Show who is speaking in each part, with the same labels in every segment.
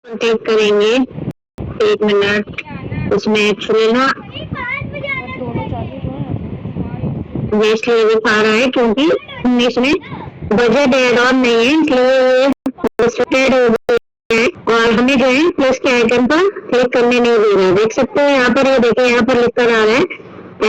Speaker 1: Click करेंगे। एक minute, उसमें एक्चुअली ना वेस्ट लिखा रहा है क्योंकि इसमें बजट एड ऑन नहीं है, इसलिए रिस्ट्रिक्टेड हो गया है और हमें जो है प्लस के आइकन पर क्लिक करने नहीं दे रहा है। देख सकते हो यहाँ पर, ये देखिए यहाँ पर लिख कर आ रहा है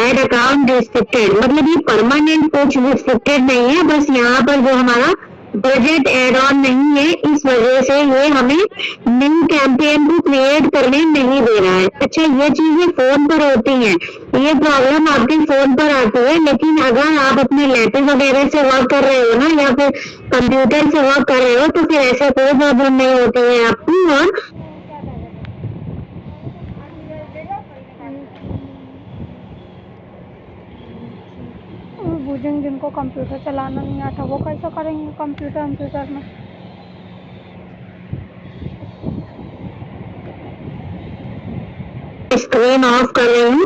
Speaker 1: एड अकाउंट रिस्ट्रिक्टेड, मतलब ये परमानेंट कुछ रिस्ट्रिक्टेड नहीं है, बस यहाँ पर जो हमारा बजट एड ऑन नहीं है इस वजह से ये हमें न्यू कैंपेन को क्रिएट करने नहीं दे रहा है। अच्छा, ये चीजें फोन पर होती हैं, ये प्रॉब्लम आपके फोन पर आती है, लेकिन अगर आप अपने लैपटॉप वगैरह से वर्क कर रहे हो ना या फिर कंप्यूटर से वर्क कर रहे हो तो फिर ऐसे कोई प्रॉब्लम नहीं होती है आपको। और
Speaker 2: जिनको कंप्यूटर चलाना नहीं आता वो कैसे करेंगे कंप्यूटर में।
Speaker 1: स्क्रीन ऑफ कर रही हूँ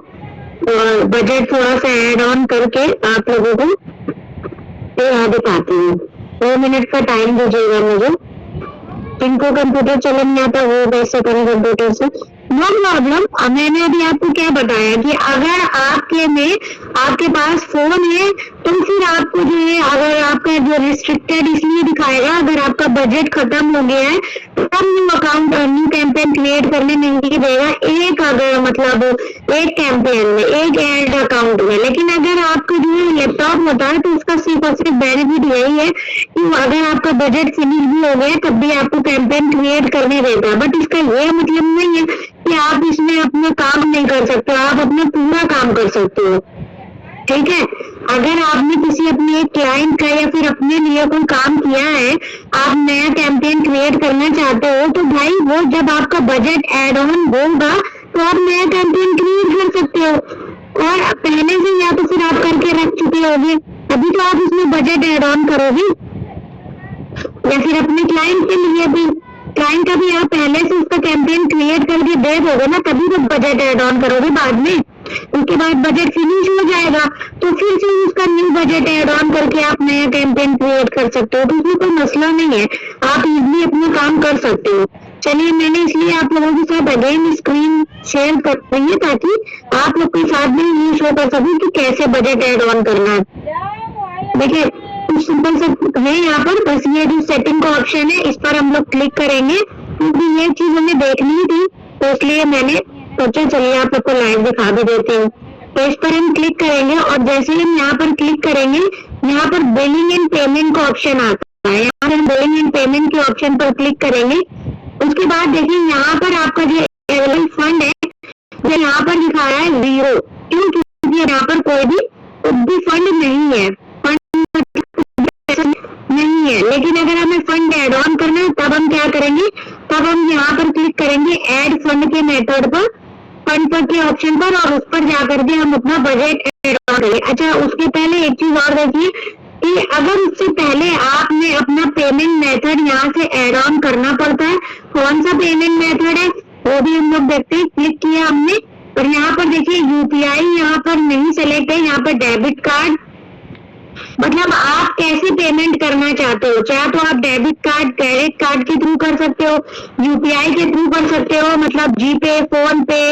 Speaker 1: और बजट थोड़ा सा ऐड ऑन करके आप लोगों को यहाँ दिखाती हूँ। 2 मिनट का टाइम दीजिएगा मुझे। जिनको कंप्यूटर चलाना नहीं आता वो कैसे करें कंप्यूटर से, नो प्रॉब्लम। मैंने अभी आपको क्या बताया कि अगर आपके पास फोन है तो फिर आपको जो है, अगर आपका जो रिस्ट्रिक्टेड इसलिए दिखाएगा अगर आपका बजट खत्म हो गया है तब new account new campaign create करने नहीं देगा, एक अगर मतलब एक कैंपेन में एक एड अकाउंट में। लेकिन अगर आपका जो है लैपटॉप होता है तो उसका सिर्फ और सिर्फ बेनिफिट यही है कि अगर आपका बजट फिनिश भी हो गया तब भी आपको कैंपेन क्रिएट करने देता है। बट इसका ये मतलब नहीं है कि आप इसमें अपना काम नहीं कर सकते, आप अपना पूरा काम कर सकते हो। ठीक है, अगर आपने किसी अपने एक क्लाइंट का या फिर अपने लिए कोई काम किया है, आप नया कैंपेन क्रिएट करना चाहते हो तो भाई वो जब आपका बजट एड ऑन होगा तो आप नया कैंपेन क्रिएट कर सकते हो। और पहले से या तो फिर आप करके रख चुके होगे, अभी तो आप इसमें बजट एड ऑन करोगे, या फिर अपने क्लाइंट के लिए भी, क्लाइंट का भी आप पहले से उसका कैंपेन क्रिएट करके दे दोगे ना, तभी तो बजट एड ऑन करोगे बाद में। उसके बाद बजट फिनिश हो जाएगा तो फिर से उसका न्यू बजट एड ऑन करके आप नया कैंपेन क्रिएट कर सकते हो, तो उसमें कोई मसला नहीं है, आप इजीली अपना काम कर सकते हो। चलिए, मैंने इसलिए आप लोगों के साथ अगेन स्क्रीन शेयर कर रही है ताकि आप लोग के साथ भी ये शो कर सकूं कि कैसे बजट एड ऑन करना है। देखिए कुछ सिंपल से है यहाँ पर, बस ये जो सेटिंग का ऑप्शन है इस पर हम लोग क्लिक करेंगे क्योंकि ये चीज हमें देखनी थी तो इसलिए मैंने सोचा चलिए आप लोग को लाइव दिखा भी देते हैं। तो इस पर हम क्लिक करेंगे और जैसे हम यहाँ पर क्लिक करेंगे यहाँ पर बिलिंग एंड पेमेंट का ऑप्शन आता है, यहाँ पर हम बिलिंग एंड पेमेंट के ऑप्शन पर क्लिक करेंगे। उसके बाद देखिए यहाँ पर आपका जो अवेलेबल फंड है जो यहाँ पर लिखा है 0, क्यों? क्योंकि यहाँ पर कोई भी फंड नहीं है, नहीं है। लेकिन अगर हमें फंड ऐड ऑन करना है तब हम क्या करेंगे, तब हम यहाँ पर क्लिक करेंगे ऐड फंड के मेथड पर, फंड पर के ऑप्शन पर, और उस पर जाकर के हम अपना बजट ऐड ऑन करेंगे। अच्छा, उसके पहले एक चीज और देखिए कि अगर उससे पहले आपने अपना पेमेंट मेथड यहाँ से ऐड ऑन करना पड़ता है। कौन सा पेमेंट मेथड है वो भी हम लोग देखते हैं। क्लिक किया हमने और यहाँ पर देखिए यूपीआई यहाँ पर नहीं सेलेक्ट है, यहाँ पर डेबिट कार्ड, मतलब आप कैसे पेमेंट करना चाहते हो, चाहे तो आप डेबिट कार्ड क्रेडिट कार्ड के थ्रू कर सकते हो, यूपीआई के थ्रू कर सकते हो, मतलब जीपे फोन पे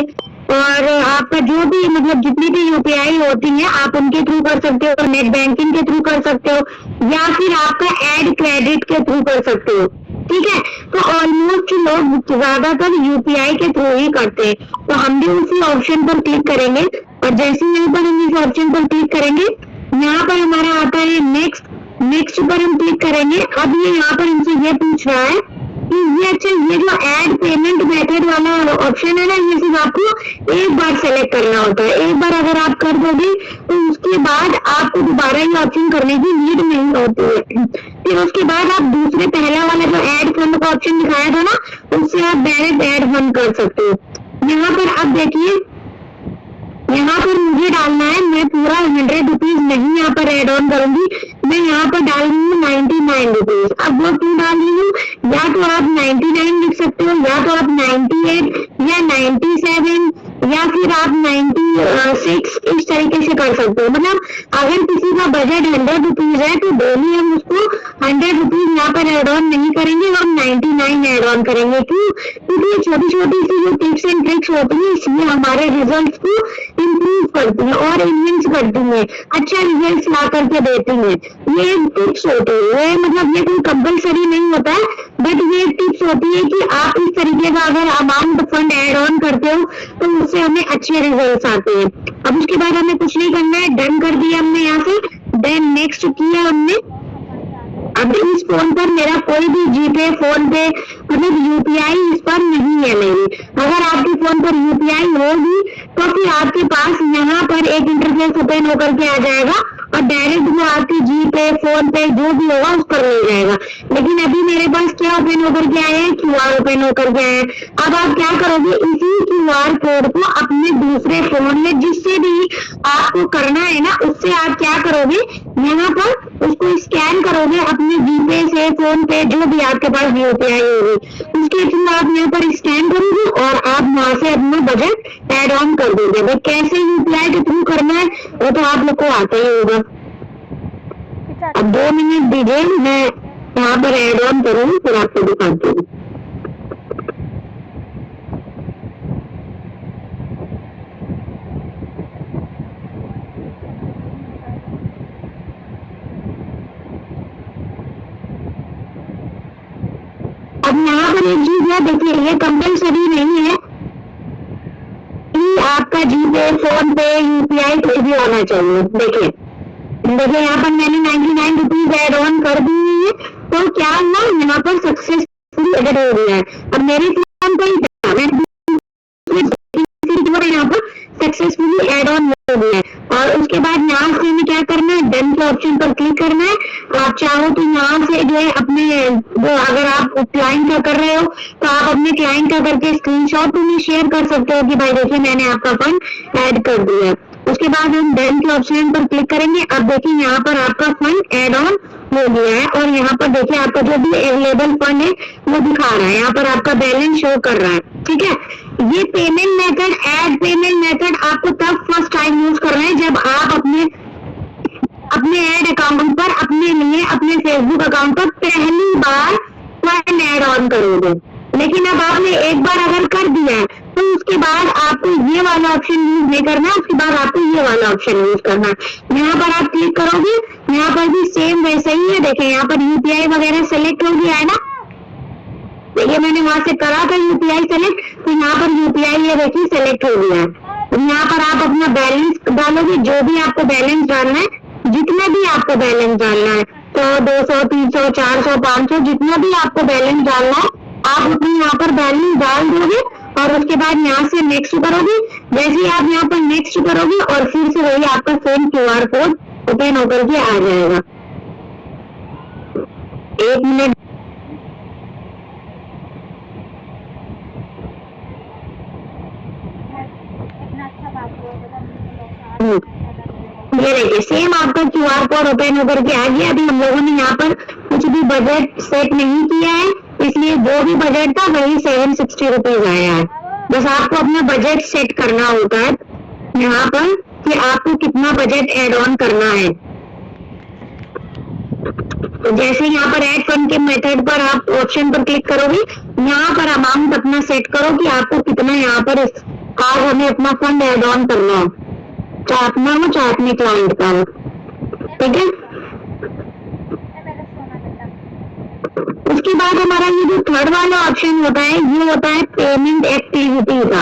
Speaker 1: और आपका जो भी मतलब जितनी भी यूपीआई होती है आप उनके थ्रू कर सकते हो, नेट बैंकिंग के थ्रू कर सकते हो या फिर आपका एड क्रेडिट के थ्रू कर सकते हो। ठीक है, तो ऑलमोस्ट लोग ज्यादातर यूपीआई के थ्रू ही करते हैं, तो हम भी उसी ऑप्शन पर क्लिक करेंगे और जैसे यहाँ पर हम इस ऑप्शन पर क्लिक करेंगे यहाँ पर हमारा आता है नेक्स्ट पर हम क्लिक करेंगे। अब ये यहाँ पर हमसे ये पूछ रहा है कि ये अच्छा ये जो ऐड पेमेंट मेथड वाला ऑप्शन है ना, ये सिर्फ आपको एक बार सेलेक्ट करना होता है। एक बार अगर आप कर दोगे तो उसके बाद आपको दोबारा ये ऑप्शन करने की नीड नहीं होती है। फिर उसके बाद आप दूसरे पहला वाला जो ऐड फंड का ऑप्शन दिखाया था ना, उससे आप डायरेक्ट ऐड फंड कर सकते हो। यहाँ पर अब देखिए, यहाँ पर मुझे डालना है, मैं पूरा 100 रुपीज नहीं यहाँ पर एड ऑन करूंगी, मैं यहाँ पर डाल रही हूँ 99 रुपीज। अब वो क्यों डाल रही हूँ, या तो आप 99 लिख सकते हो, या तो आप 98 या 97 या फिर आप 96 इस तरीके से कर सकते हो। मतलब अगर किसी का बजट 100 रुपीज है तो डेली हम उसको 100 रुपीज यहाँ पर एड ऑन नहीं करेंगे और 99 एड ऑन करेंगे। क्यों? क्योंकि ये छोटी छोटी सी जो टिप्स एंड ट्रिक्स होती है इसलिए हमारे रिजल्ट को इम्प्रूव करती है और इन्वेंस करती है, अच्छा रिजल्ट ला करके देती है। ये टिप्स होती है, मतलब ये कोई कंपल्सरी नहीं होता है, बट ये टिप्स होती है कि आप इस तरीके का अगर अमाउंट फंड एड ऑन करते हो तो उससे हमें अच्छे रिजल्ट आते हैं। अब उसके बाद हमें कुछ नहीं करना है, डन कर दिया हमने यहाँ से, देन नेक्स्ट किया हमने। अब इस फोन पर मेरा कोई भी जीपे, फोन पे, मतलब यूपीआई इस पर नहीं है मेरी। अगर आपके फोन पर यूपीआई होगी तो फिर आपके पास यहाँ पर एक इंटरफेस ओपन होकर के आ जाएगा और डायरेक्ट वो आपके जीपे, फोन पे जो भी होगा उस पर ले जाएगा। लेकिन अभी मेरे पास क्या ओपन होकर के आया है? क्यूआर ओपन होकर के आया है। अब आप क्या करोगे, इसी क्यूआर कोड को अपने दूसरे फोन में जिससे भी आपको करना है ना, उससे आप क्या करोगे, यहाँ पर उसको स्कैन करोगे अपने जीपे से, फोन पे, जो भी आपके पास यूपीआई होगी उसके थ्रू आप यहाँ पर स्कैन करोगे और आप वहां से अपना बजट एड ऑन कर दोगे। भाई कैसे यूपीआई के थ्रू करना है वो तो आप लोग को आता ही होगा। अब 2 मिनट दीजिए, मैं यहाँ पर एड ऑन करूँ फिर आपको दिखाती हूँ। अब यहाँ पर एक चीज है, देखिए ये कंपल्सरी नहीं है कि आपका जीपे, फोन पे, यूपीआई कोई भी होना चाहिए। देखिए यहाँ पर मैंने 99 रुपीज एड ऑन कर दी है तो क्या हुआ, यहाँ पर सक्सेसफुली एड हो गया है। अब मेरे फोन पर यहाँ पर सक्सेसफुली एड ऑन हो गया है और उसके बाद यहाँ से हमें क्या करना है, डन के ऑप्शन पर क्लिक करना है। आप चाहो तो यहाँ से जो है अपने वो, अगर आप क्लाइंट का कर रहे हो तो आप अपने क्लाइंट का करके स्क्रीनशॉट में शेयर कर सकते हो कि भाई देखिए मैंने आपका फंड ऐड कर दिया। उसके बाद हम डन के ऑप्शन पर क्लिक करेंगे। अब देखिए यहाँ पर आपका फंड एड ऑन हो गया है और यहाँ पर देखिए आपका जो भी अवेलेबल फंड है वो दिखा रहा है, यहाँ पर आपका बैलेंस शो कर रहा है। ठीक है, ये payment method, add payment method आपको तब फर्स्ट टाइम यूज करना है जब आप अपने ऐड अकाउंट पर, अपने लिए, अपने फेसबुक अकाउंट पर पहली बार फंड ऐड ऑन करोगे। लेकिन अब आपने एक बार अगर कर दिया है तो उसके बाद आपको ये वाला ऑप्शन यूज नहीं करना है, उसके बाद आपको ये वाला ऑप्शन यूज करना है। यहाँ पर आप क्लिक करोगे, यहाँ पर भी सेम वैसा ही है। देखें यहाँ पर यूपीआई वगैरह सेलेक्ट हो गया है ना, देखिए मैंने वहां से करा था यूपीआई सेलेक्ट, तो यहाँ पर यूपीआई ये देखिए सेलेक्ट हो गया है। यहाँ पर आप अपना बैलेंस डालोगे, जो भी आपको बैलेंस डालना है, जितना भी आपको बैलेंस डालना है, 100, 200, 300, 400, 500, जितना भी आपको बैलेंस डालना है आप अपने यहाँ पर बैलेंस डाल दोगे और उसके बाद यहाँ से नेक्स्ट करोगे। जैसे ही आप यहाँ पर नेक्स्ट करोगे और फिर से वही आपका सेम क्यूआर कोड ओपन होकर के आ जाएगा। 1 मिनट, ये देखिए सेम आपका क्यूआर कोड ओपन होकर के आ गया। अभी हम लोगों ने यहाँ पर कुछ भी बजट सेट नहीं किया है, इसलिए जो भी बजट था वही 760 रुपीज आया है। बस आपको अपना बजट सेट करना होता है यहाँ पर कि आपको कितना बजट एड ऑन करना है। तो जैसे यहाँ पर ऐड फंड के मेथड पर आप ऑप्शन पर क्लिक करोगे, यहाँ पर अमाउंट अपना सेट करो कि आपको कितना यहाँ पर आज हमें अपना फंड एड ऑन करना है, चाहे अपना हो चाहे अपने क्लाइंट का हो। ठीक है, उसके बाद हमारा ये जो थर्ड वाला ऑप्शन होता है ये होता है पेमेंट एक्टिविटी का।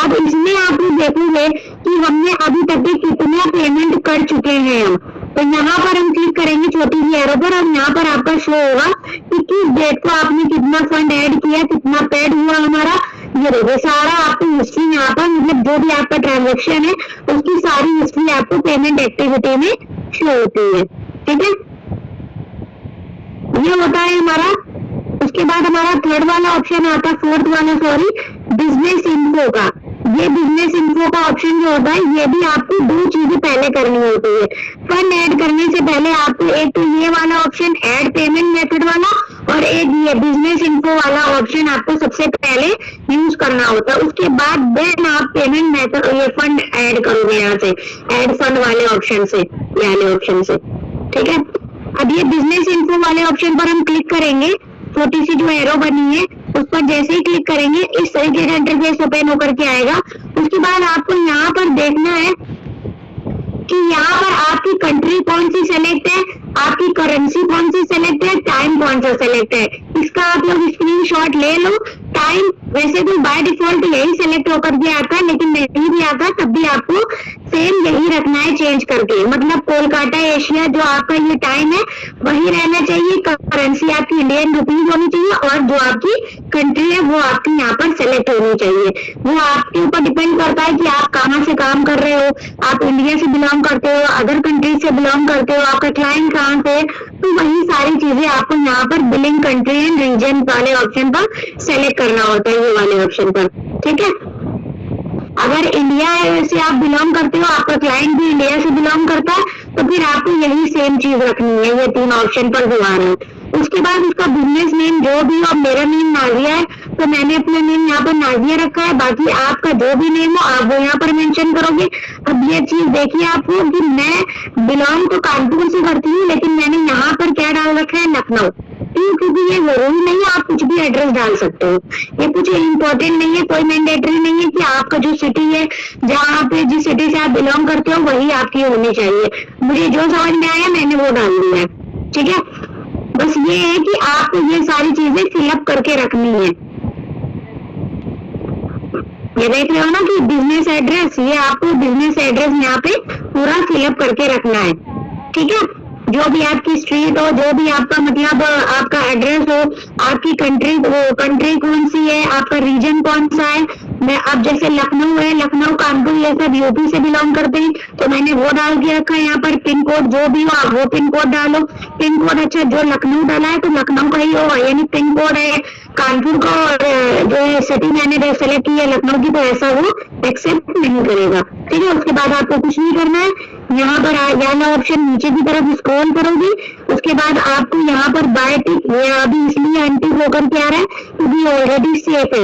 Speaker 1: अब इसमें आप लोग देखोगे कि हमने अभी तक के कितना पेमेंट कर चुके हैं हम, तो यहाँ पर हम क्लिक करेंगे छोटी सी एरो पर और यहाँ पर आपका शो होगा कि किस डेट को आपने कितना फंड ऐड किया, कितना पेड हुआ हमारा। ये देखिए सारा आपको हिस्ट्री यहाँ पर, मतलब जो भी आपका ट्रांजेक्शन है उसकी सारी हिस्ट्री आपको पेमेंट एक्टिविटी में शो होती है। ठीक है, ये होता है हमारा। उसके बाद हमारा थर्ड वाला ऑप्शन आता है, फोर्थ वाला सॉरी, बिजनेस इन्फो का। ये बिजनेस इन्फो का ऑप्शन जो होता है ये भी आपको 2 चीजें पहले करनी होती है। फंड ऐड करने से पहले आपको एक तो ये वाला ऑप्शन ऐड पेमेंट मेथड वाला और एक ये बिजनेस इन्फो वाला ऑप्शन आपको सबसे पहले यूज करना होता है। उसके बाद देन आप पेमेंट मेथड ये फंड ऐड करोगे यहाँ से, ऐड फंड वाले ऑप्शन से, ये वाले ऑप्शन से, ठीक है। अब ये बिजनेस इन्फो वाले ऑप्शन पर हम क्लिक करेंगे, छोटी सी जो एरो बनी है उस पर जैसे ही क्लिक करेंगे इस तरीके का इंटरफेस ओपन होकर के आएगा। उसके बाद आपको यहाँ पर देखना है कि यहाँ पर आपकी कंट्री कौन सी सेलेक्ट है, आपकी करेंसी कौन सी सेलेक्ट है, टाइम कौन सा सेलेक्ट है। इसका आप लोग स्क्रीनशॉट ले लो। टाइम वैसे तो बाय डिफॉल्ट यही सेलेक्ट होकर के आता है, लेकिन नहीं भी आता तब भी आपको सेम यही रखना है चेंज करके। मतलब कोलकाता एशिया जो आपका ये टाइम है वही रहना चाहिए, करेंसी आपकी इंडियन रुपीज होनी चाहिए और जो आपकी कंट्री है वो आपकी यहाँ पर सेलेक्ट होनी चाहिए। वो आपके ऊपर डिपेंड करता है कि आप कहाँ से काम कर रहे हो, आप इंडिया से बिलोंग करते हो, अदर कंट्री से बिलोंग करते हो, आपका क्लाइंट कहाँ से, तो वही सारी चीजें आपको यहाँ पर बिलिंग कंट्री एंड रीजन वाले ऑप्शन पर सेलेक्ट करना होता है, ये वाले ऑप्शन पर, ठीक है। अगर इंडिया से आप बिलोंग करते हो, आपका क्लाइंट भी इंडिया से बिलोंग करता है, तो फिर आपको यही सेम चीज रखनी है, ये 3 ऑप्शन पर जो आ रहे हैं। उसके बाद उसका बिजनेस नेम जो भी हो, मेरा नेम नाजिया है तो मैंने अपना नेम यहाँ पर नाजिया रखा है, बाकी आपका जो भी नेम हो आप वो यहाँ पर मेंशन करोगे। अब ये चीज देखिए आपको कि मैं बिलोंग तो कानपुर से करती हूँ, लेकिन मैंने यहाँ पर क्या डाल रखा है, लखनऊ, क्योंकि ये जरूरी नहीं है, आप कुछ भी एड्रेस डाल सकते हो, ये कुछ इम्पोर्टेंट नहीं है, कोई मैंडेटरी नहीं है कि आपका जो सिटी है, जहाँ पे जिस सिटी से आप बिलोंग करते हो वही आपकी होनी चाहिए। मुझे जो समझ में आया मैंने वो डाल दिया है, ठीक है। बस ये है कि आपको ये सारी चीजें फिलअप करके रखनी है। ये देख रहे हो ना कि बिजनेस एड्रेस, ये आपको बिजनेस एड्रेस यहाँ पे पूरा फिलअप करके रखना है, ठीक है। जो भी आपकी स्ट्रीट हो, जो भी आपका मतलब आपका एड्रेस हो, आपकी कंट्री कंट्री कौन सी है, आपका रीजन कौन सा है। मैं अब जैसे लखनऊ है, लखनऊ कानपुर ये सब यूपी से बिलोंग करते हैं, तो मैंने वो डाल के रखा है। यहाँ पर पिन कोड जो भी हो आप वो पिन कोड डालो। पिन कोड अच्छा जो लखनऊ डाला है तो लखनऊ का ही होगा, यानी पिन कोड है कानपुर का और जो सिटी मैंने सेलेक्ट की है लखनऊ की, तो ऐसा वो एक्सेप्ट नहीं करेगा, ठीक है। उसके बाद आपको कुछ नहीं करना है, यहाँ पर वाला ऑप्शन नीचे की तरफ स्क्रॉल करोगे, उसके बाद आपको यहाँ पर बाय टिक, ये अभी इसलिए अनटिक होकर के आ रहा है क्योंकि ऑलरेडी सेफ है।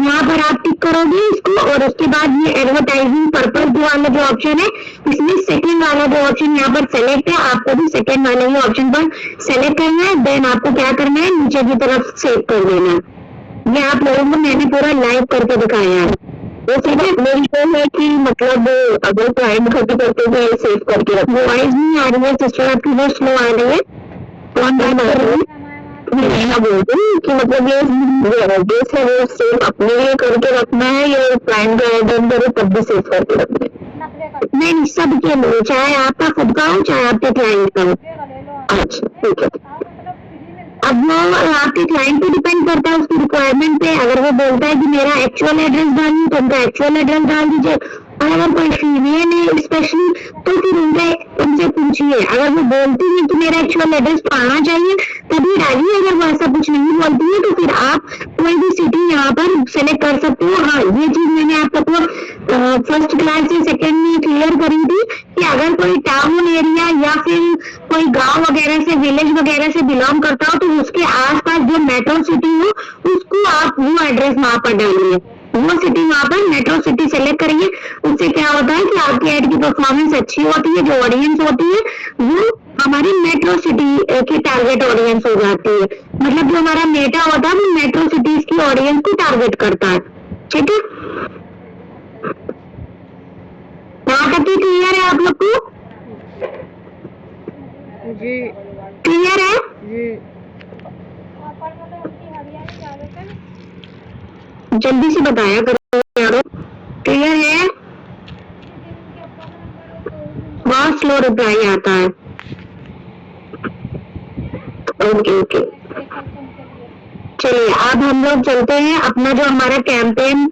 Speaker 1: यहाँ पर आप टिक करोगे इसको और उसके बाद ये एडवर्टाइजिंग पर्पज जो वाला जो ऑप्शन है, इसमें सेकंड वाला जो ऑप्शन यहाँ पर सेलेक्ट है, आपको भी सेकंड वाले ही ऑप्शन पर सेलेक्ट करना है। देन आपको क्या करना है, नीचे की तरफ सेव कर देना है। ये आप लोगों को मैंने पूरा लाइव करके दिखाया है। वो सीधे मेरी तो है कि मतलब अगर क्लाइंट खत्म करते हुए सेव करके रखो। वॉइस नहीं आ रही है सिस्टर, आपकी बहुत स्लो आ रही है, कौन बात कर रही है? मैं बोल रही हूँ कि मतलब ये एड्रेस है वो सेव अपने लिए करके रखना है या क्लाइंट का एड्रेस करो तब भी सेव करके रखना है? नहीं, सबके लिए, चाहे आपका खुद का हो चाहे आपके क्लाइंट का हो। अच्छा ठीक है। अब वो आपके क्लाइंट पे डिपेंड करता है, उसकी रिक्वायरमेंट पे। अगर वो बोलता है कि मेरा एक्चुअल एड्रेस डालिए तो उनका एक्चुअल एड्रेस डाल दीजिए, और अगर कोई फीमेल है स्पेशली तो फिर उनसे पूछिए। अगर वो बोलती है कि मेरा एक्चुअल एड्रेस तो आना चाहिए तभी डालिए, अगर वो ऐसा कुछ नहीं बोलती है तो फिर आप कोई भी सिटी यहाँ पर सेलेक्ट कर सकते हो। हाँ, ये चीज मैंने आप सबको फर्स्ट क्लास से सेकेंड में क्लियर करी थी कि अगर कोई टाउन एरिया या फिर कोई गांव वगैरह से, विलेज वगैरह से बिलोंग करता हो तो उसके आसपास जो मेट्रो सिटी हो उसको आप वो एड्रेस वहां पर डालिए, वो सिटी वहां पर मेट्रो सिटी सेलेक्ट करिए। उससे क्या होता है कि आपकी एड की परफॉर्मेंस अच्छी होती है, जो ऑडियंस होती है वो हमारी मेट्रो सिटी की टारगेट ऑडियंस हो जाती है। मतलब जो हमारा मेटा होता है वो मेट्रो सिटीज की ऑडियंस को टारगेट करता है, ठीक है। यहाँ तक की क्लियर है आप लोग को?
Speaker 2: जी
Speaker 1: क्लियर है
Speaker 2: जी।
Speaker 1: जल्दी से बताया करो यारो, क्लियर है? बहुत स्लो रिप्लाई आता है। ओके ओके, चलिए अब हम लोग चलते हैं अपना जो हमारा कैंपेन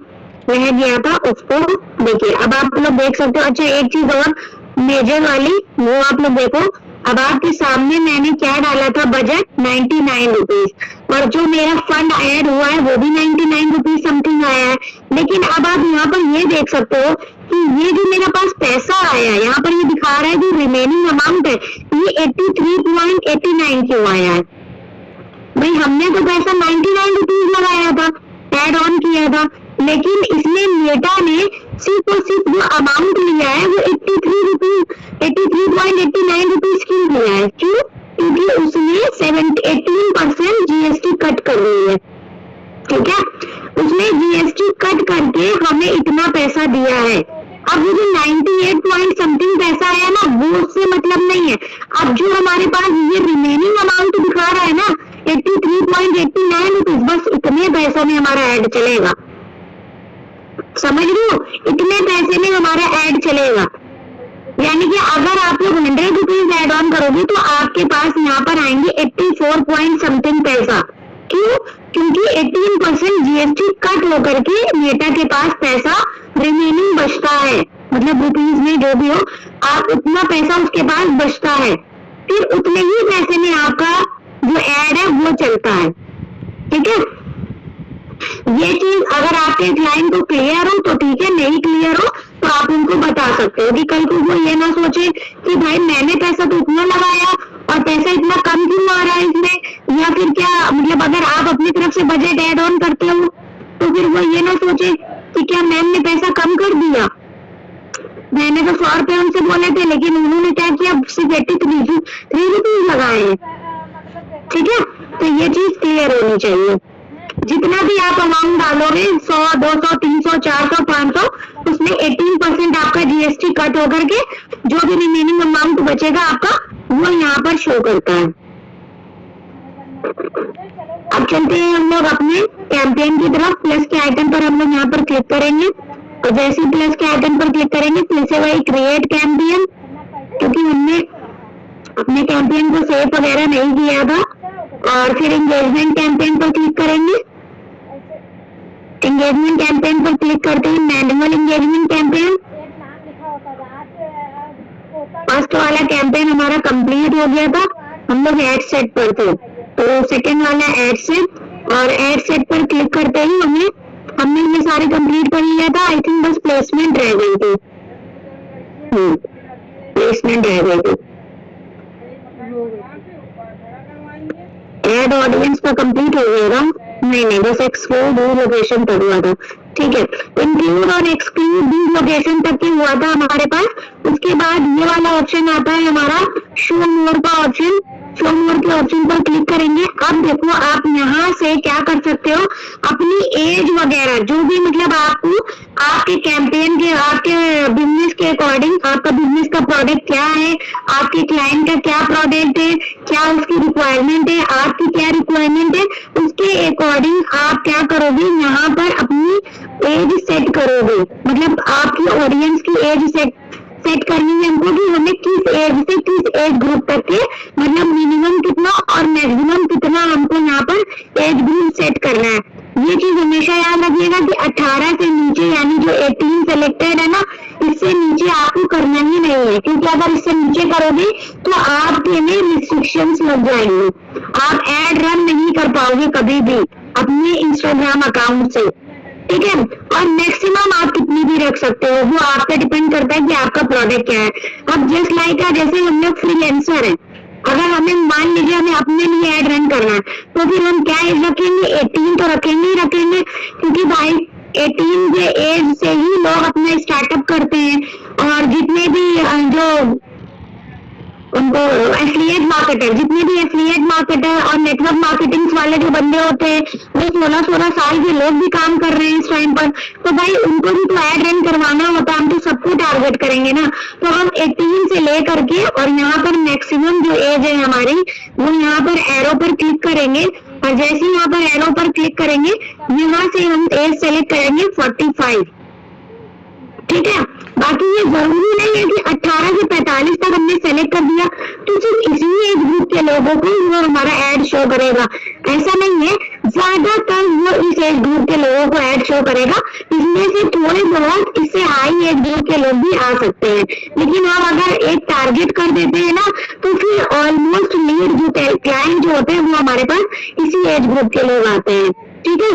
Speaker 1: रह गया था उसको देखिए। अब आप लोग देख सकते हो। अच्छा एक चीज और मेजर वाली वो आप लोग देखो। अब आपके सामने मैंने क्या डाला था, बजट 99 रुपीज, और जो मेरा फंड ऐड हुआ है वो भी 99 रुपीज समथिंग आया है। लेकिन अब आप यहाँ पर ये देख सकते हो कि ये जो मेरे पास पैसा आया है, यहाँ पर ये दिखा रहा है जो रिमेनिंग अमाउंट है ये 83.89 क्यों आया है। भाई हमने तो पैसा 99 रुपीज लगाया था, एड ऑन किया था, लेकिन इसमें मेटा ने सिर्फ और सिर्फ जो अमाउंट लिया है वो 83.89 रुपीज की लिया है। क्यों? क्योंकि उसने 18% जीएसटी कट कर ली है। ठीक है, उसने जीएसटी कट करके हमें इतना पैसा दिया है। अब वो जो 98 पॉइंट समथिंग पैसा है ना, वो उससे मतलब नहीं है। अब जो हमारे पास ये रिमेनिंग अमाउंट दिखा रहा है ना 83.89 रुपीज, बस इतने पैसों में हमारा ऐड चलेगा। समझ रहे हो? इतने पैसे में हमारा ऐड चलेगा। यानी कि अगर आप लोग 100 रुपीज ऐड ऑन करोगे तो आपके पास यहाँ पर आएंगे 84 पॉइंट समथिंग पैसा। क्यों? क्योंकि 18% जीएसटी कट होकर के मेटा के पास पैसा रिमेनिंग बचता है, मतलब रुपीज में जो भी हो, आप उतना पैसा उसके पास बचता है। फिर उतने ही पैसे में आपका जो ऐड है वो चलता है। ठीक है, ये चीज अगर आपके क्लाइंट को क्लियर हो तो ठीक है, नहीं क्लियर हो तो आप उनको बता सकते हो कि कल को वो ये ना सोचे कि भाई मैंने पैसा तो इतना लगाया और पैसा इतना कम क्यों आ रहा है इसमें, या फिर क्या मतलब अगर आप अपनी तरफ से बजट ऐड ऑन करते हो तो फिर वो ये ना सोचे कि क्या मैम ने पैसा कम कर दिया, मैंने तो 100 रुपए उनसे बोले थे लेकिन उन्होंने क्या किया, सिर्फ 83 रुपीज लगाए हैं। ठीक है, तो ये चीज क्लियर होनी चाहिए। जितना भी आप अमाउंट डालोगे 100, 200, 300, 400, 500, उसमें 18% आपका जीएसटी कट होकर के जो भी रिमेनिंग अमाउंट बचेगा आपका वो यहाँ पर शो करता है। अब चलते हैं हम लोग अपने कैंपेन की तरफ। प्लस के आइकन पर हम लोग यहाँ पर क्लिक करेंगे और जैसे प्लस के आइकन पर क्लिक करेंगे फिर से वही क्रिएट कैंपेन, क्योंकि हमने अपने कैंपेन को सेव वगैरह नहीं किया था। और फिर एंगेजमेंट कैंपेन पर क्लिक करेंगे। एंगेजमेंट कैंपेन पर क्लिक करते हैं मैनुअल एंगेजमेंट कैंपेन। फर्स्ट वाला कैंपेन हमारा कंप्लीट हो गया था, हम लोग एड सेट पर थे, तो सेकंड वाला एड सेट, और एड सेट पर क्लिक करते ही हमने ये सारे कंप्लीट कर लिया था। आई थिंक बस प्लेसमेंट रह गई थी, प्लेसमेंट रह गई थी। एड ऑडियंस का कंप्लीट हो गया था, नहीं बस एक्सक्लूड लोकेशन तक हुआ था। ठीक है, इंक्लूड और एक्सक्लूड लोकेशन तक ही हुआ था हमारे पास। उसके बाद ये वाला ऑप्शन आता है हमारा शो मोर का ऑप्शन। शो मोर के ऑप्शन पर क्लिक करेंगे। अब देखो आप यहाँ से क्या कर सकते हो, अपनी एज वगैरह जो भी मतलब आपको आपके कैंपेन के आपके बिजनेस के अकॉर्डिंग, आपका बिजनेस का प्रोडक्ट क्या है, आपके क्लाइंट का क्या प्रोडक्ट है, क्या उसकी रिक्वायरमेंट है, आपकी क्या रिक्वायरमेंट है, उसके अकॉर्डिंग आप क्या करोगे, यहाँ पर अपनी एज सेट करोगे। मतलब आपकी ऑडियंस की एज सेट करनी है हमको कि हमें किस एज से किस एज ग्रुप तक के, मतलब मिनिमम कितना और मैक्सिमम कितना हमको यहाँ पर एज ग्रुप सेट करना है। ये चीज हमेशा याद रखिएगा कि 18 से नीचे यानी जो 18 सिलेक्टेड है ना, इससे नीचे आपको करना ही नहीं है, क्योंकि अगर इससे नीचे करोगे तो आपके में रिस्ट्रिक्शंस लग जाएंगे, आप एड रन नहीं कर पाओगे कभी भी अपने इंस्टाग्राम अकाउंट से। ठीक है, और मैक्सिमम आप कितनी भी रख सकते हो, वो आप पे डिपेंड करता है कि आपका प्रोडक्ट क्या है। अब जस्ट लाइक जैसे हम लोग फ्रीलांसर है, अगर हमें मान लीजिए हमें अपने लिए ऐड रन करना है तो फिर हम क्या एज रखेंगे, 18 तो रखेंगे ही रखेंगे, क्योंकि भाई 18 के एज से ही लोग अपना स्टार्टअप करते हैं। और जितने भी जो उनको एफिलिएट मार्केटर, जितने भी एफिलिएट मार्केटर और नेटवर्क मार्केटिंग वाले जो बंदे होते हैं वो 16-16 साल के लोग भी काम कर रहे हैं इस टाइम पर, तो भाई उनको भी तो ऐड रन करवाना होता है, हम तो सबको टारगेट करेंगे ना। तो हम 18 से ले करके और यहाँ पर मैक्सिमम जो एज है हमारी वो यहाँ पर एरो पर क्लिक करेंगे, और जैसे यहाँ पर एरो पर क्लिक करेंगे यहाँ से हम एज सेलेक्ट करेंगे 45। ठीक है, बाकी ये जरूरी नहीं है कि 18 से 45 तक हमने सेलेक्ट कर दिया तो सिर्फ इसी एज ग्रुप के लोगों को वो हमारा ऐड शो करेगा, ऐसा नहीं है। ज्यादातर वो इस एज ग्रुप के लोगों को ऐड शो करेगा, इसमें से थोड़े बहुत इससे हाई एज ग्रुप के लोग भी आ सकते हैं, लेकिन हम अगर एक टारगेट कर देते हैं ना तो फिर ऑलमोस्ट लीड जो क्लाइंट जो होते हैं वो हमारे पास इसी एज ग्रुप के लोग आते हैं। ठीक है,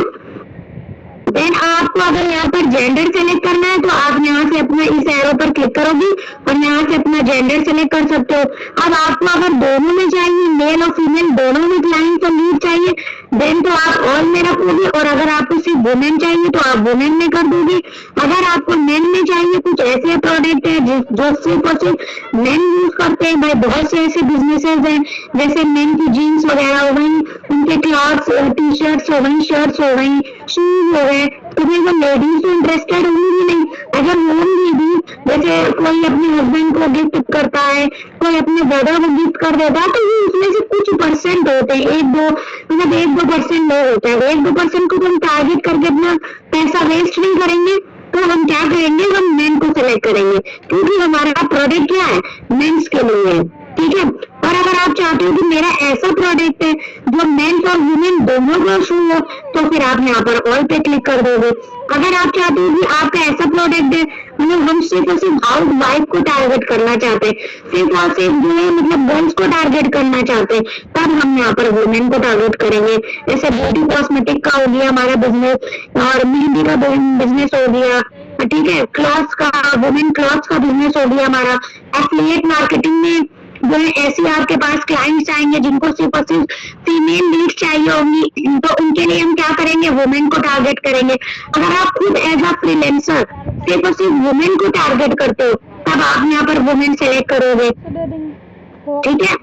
Speaker 1: देन आपको अगर यहाँ पर जेंडर सेलेक्ट करना है तो आप यहाँ से अपना इस एरो पर क्लिक करोगे और यहाँ से अपना जेंडर सेलेक्ट कर सकते हो। अब आपको अगर दोनों में चाहिए, मेल और फीमेल दोनों में क्लाइंट और लीड चाहिए, देन तो आप ऑल में रखोगे, और अगर आपको सिर्फ वुमेन चाहिए तो आप वुमेन में कर दोगे। अगर आपको मेन में चाहिए, कुछ ऐसे प्रोडक्ट है जो सिर्फ और सिर्फ मेन यूज करते हैं, भाई बहुत से ऐसे बिजनेसेस हैं जैसे मेन की जीन्स वगैरह हो गई, उनके क्लॉथ्स, टी शर्ट्स हो गई, शर्ट्स हो गई, शूज हो गए, तो फिर वो लेडीज तो इंटरेस्टेड होंगी नहीं। अगर होंगी भी, जैसे कोई अपने हस्बैंड को गिफ्ट करता है, कोई अपने ब्रदर को गिफ्ट कर देता है, तो ये उसमें से कुछ परसेंट होते हैं, 1-2% लोग होता है, 1-2% को हम टारगेट करके अपना पैसा वेस्ट नहीं करेंगे। तो हम क्या करेंगे, हम मेन को सिलेक्ट करेंगे, क्योंकि हमारा प्रोडक्ट क्या है, मेंस के लिए है, ठीक है। और अगर आप चाहते हो कि मेरा ऐसा प्रोडक्ट है जो मेंस और वुमेन दोनों को शू हो, तो फिर आप यहाँ पर ऑल पे क्लिक कर दोगे। अगर आप चाहते हो कि आपका ऐसा प्रोडक्ट है, मतलब हम सिर्फ और सिर्फ हाउस वाइफ को टारगेट करना चाहते हैं, सिर्फ और सिर्फ जो है मतलब गर्ल्स को टारगेट करना चाहते हैं, तब हम यहाँ पर वुमेन को टारगेट करेंगे। जैसे ब्यूटी कॉस्मेटिक का हो गया हमारा बिजनेस, और मेहंदी का बिजनेस हो गया, ठीक है, क्लॉथ्स का, वुमेन क्लॉथ्स का बिजनेस हो गया हमारा। एफिलिएट मार्केटिंग में जो है ऐसे आपके पास क्लाइंट्स आएंगे जिनको सिर्फ और सिर्फ फीमेल लीड चाहिए होंगी, तो उनके लिए हम क्या करेंगे, वुमेन को टारगेट करेंगे। अगर आप खुद एज अ फ्रीलांसर सिर्फ और सिर्फ वुमेन को टारगेट करते हो, तब आप यहाँ पर वुमेन सेलेक्ट करोगे, ठीक है।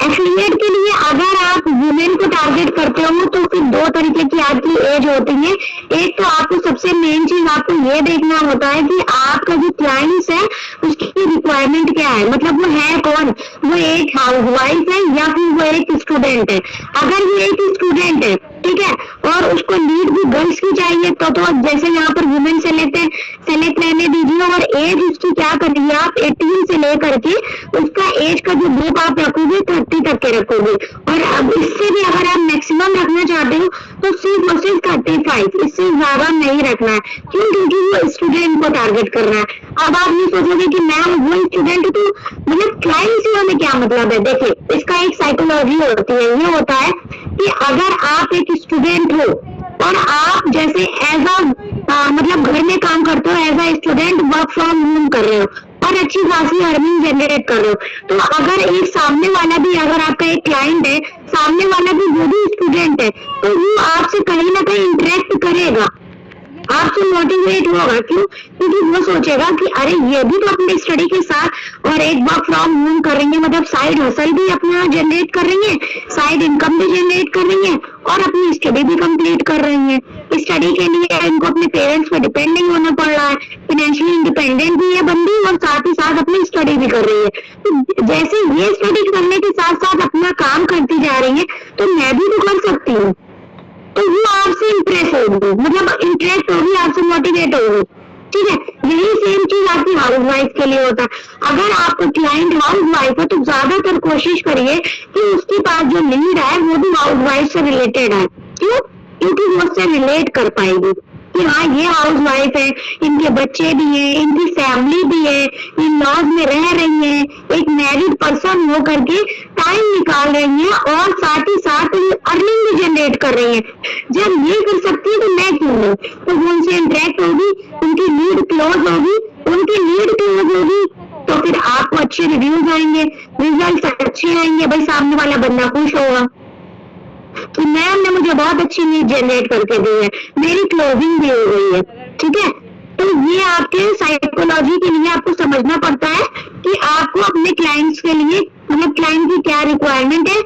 Speaker 1: एफिलिएट के लिए अगर आप वुमेन को टारगेट करते हो तो फिर दो तरीके की आपकी एज होती है। एक तो आपको सबसे मेन चीज आपको ये देखना होता है कि आपका जो क्लाइंट्स है उसकी रिक्वायरमेंट क्या है, मतलब वो है कौन, वो एक हाउसवाइफ है या फिर वो एक स्टूडेंट है। अगर वो एक स्टूडेंट है, ठीक है, और उसको लीड भी गर्ल्स की चाहिए, तो जैसे यहाँ पर वुमेन सेलेक्ट रहने दीजिए, और एज उसकी क्या करिए आप 18 से लेकर के उसका एज का जो ग्रुप आप रखोगे 30 तक के रखोगे। और अब इससे भी अगर आप मैक्सिमम रखना चाहते हो तो सिर्फ और सिर्फ 35, इससे ज्यादा नहीं रखना है। क्यों? क्योंकि वो स्टूडेंट को टारगेट करना है। अब आप ये सोचोगे कि मैं वो स्टूडेंट तो मतलब क्लाइंट से हमें क्या मतलब है। देखिए, इसका एक साइकोलॉजी होती है, ये होता है कि अगर आप एक स्टूडेंट हो और आप जैसे एज मतलब घर में काम करते हो, as a student work from home कर रहे हो और अच्छी खासी अर्निंग जनरेट कर रहे हो, तो अगर एक सामने वाला भी, अगर आपका एक क्लाइंट है, सामने वाला भी वो भी स्टूडेंट है, तो वो आपसे कहीं ना कहीं इंटरेक्ट करेगा, आपसे मोटिवेट होगा। क्यों? क्योंकि वो सोचेगा कि अरे ये भी तो अपने स्टडी के साथ और एक वर्क फ्रॉम होम कर रही है, मतलब साइड हसल भी अपना जनरेट कर रही है, साइड इनकम भी जनरेट कर रही है और अपनी स्टडी भी कंप्लीट कर रही है। स्टडी के लिए इनको अपने पेरेंट्स पर डिपेंड नहीं होना पड़ रहा है, फाइनेंशियली इंडिपेंडेंट भी है बंदी और साथ ही साथ अपनी स्टडी भी कर रही है। तो जैसे ये स्टडी करने के साथ साथ अपना काम करती जा रही है, तो मैं भी तो कर सकती हूँ, तो वो आपसे इंप्रेस होगी, मतलब इंटरेस्ट होगी, आपसे मोटिवेट होगी, ठीक है। यही सेम चीज आपकी हाउस वाइफ के लिए होता है। अगर आपका क्लाइंट हाउस वाइफ है तो ज्यादातर कोशिश करिए कि उसके पास जो लीड है वो भी हाउस वाइफ से रिलेटेड है। क्यों? क्योंकि वो उससे रिलेट कर पाएगी कि हाँ ये हाउस वाइफ है, इनके बच्चे भी हैं, इनकी फैमिली भी है, इन लॉज में रह रही है, एक मैरिड पर्सन हो करके टाइम निकाल रही है और साथ ही साथ अर्निंग भी जनरेट कर रही है। जब ये कर सकती है तो मैं क्यों नहीं। तो वो उनसे इंटरेक्ट होगी, उनकी नीड क्लोज होगी, उनकी नीड क्लोज होगी तो फिर आपको अच्छे रिव्यूज आएंगे, रिजल्ट अच्छे आएंगे, भाई सामने वाला बंदा खुश होगा कि मैम ने मुझे बहुत अच्छी लीड जनरेट करके दी है, मेरी क्लोजिंग भी हो गई है, ठीक है। तो ये आपके साइकोलॉजी के लिए आपको समझना पड़ता है कि आपको अपने क्लाइंट्स के लिए, मतलब क्लाइंट की क्या रिक्वायरमेंट है,